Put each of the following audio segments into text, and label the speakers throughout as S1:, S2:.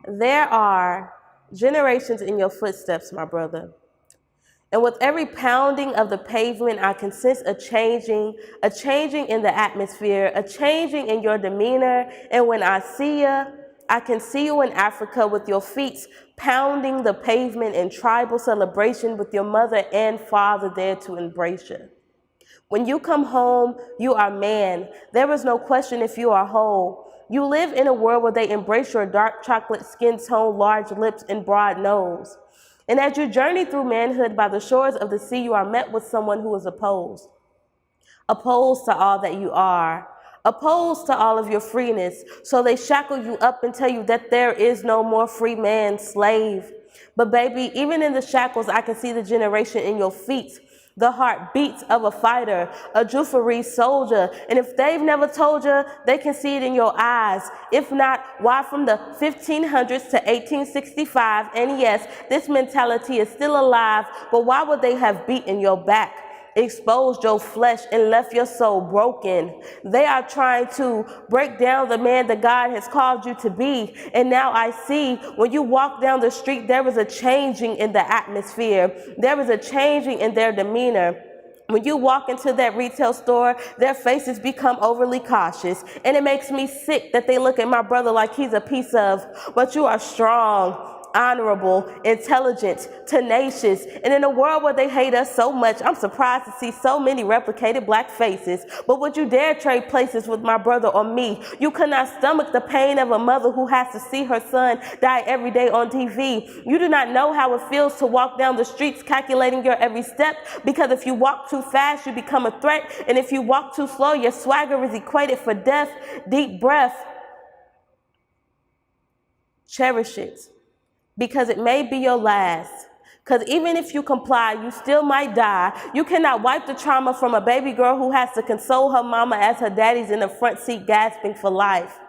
S1: There are generations in your footsteps, my brother. And with every pounding of the pavement, I can sense a changing in the atmosphere, a changing in your demeanor. And when I see you, I can see you in Africa with your feet pounding the pavement in tribal celebration with your mother and father there to embrace you. When you come home, you are man. There is no question if you are whole. You live in a world where they embrace your dark chocolate skin tone, large lips, and broad nose. And as you journey through manhood by the shores of the sea, you are met with someone who is opposed. Opposed to all that you are. Opposed to all of your freeness. So they shackle you up and tell you that there is no more free man, slave. But baby, even in the shackles, I can see the generation in your feet. The heartbeats of a fighter, a Jufaree soldier. And if they've never told you, they can see it in your eyes. If not, why from the 1500s to 1865? And yes, this mentality is still alive, but why would they have beaten your back, exposed your flesh, and left your soul broken? They are trying to break down the man that God has called you to be. And now I see when you walk down the street, there is a changing in the atmosphere. There is a changing in their demeanor. When you walk into that retail store, their faces become overly cautious. And it makes me sick that they look at my brother like he's a piece of, but you are strong, honorable, intelligent, tenacious. And in a world where they hate us so much, I'm surprised to see so many replicated black faces. But would you dare trade places with my brother or me? You cannot stomach the pain of a mother who has to see her son die every day on TV. You do not know how it feels to walk down the streets calculating your every step, because if you walk too fast, you become a threat. And if you walk too slow, your swagger is equated for death. Deep breath. Cherish it, because it may be your last. Because even if you comply, you still might die. You cannot wipe the trauma from a baby girl who has to console her mama as her daddy's in the front seat gasping for life.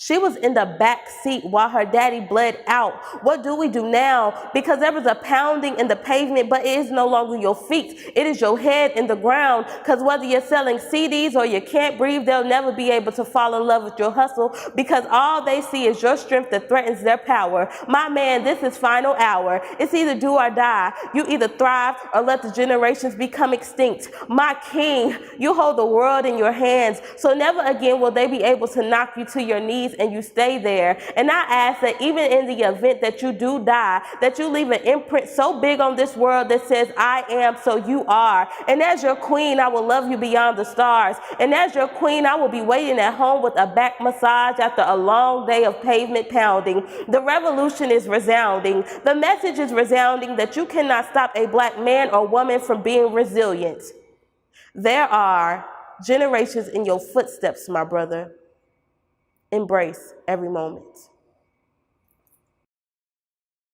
S1: She was in the back seat while her daddy bled out. What do we do now? Because there was a pounding in the pavement, but it is no longer your feet. It is your head in the ground. Because whether you're selling CDs or you can't breathe, they'll never be able to fall in love with your hustle, because all they see is your strength that threatens their power. My man, this is final hour. It's either do or die. You either thrive or let the generations become extinct. My king, you hold the world in your hands, so never again will they be able to knock you to your knees and you stay there. And I ask that even in the event that you do die, that you leave an imprint so big on this world that says, I am, so you are. And as your queen, I will love you beyond the stars. And as your queen, I will be waiting at home with a back massage after a long day of pavement pounding. The revolution is resounding. The message is resounding that you cannot stop a black man or woman from being resilient. There are generations in your footsteps, my brother. Embrace every moment.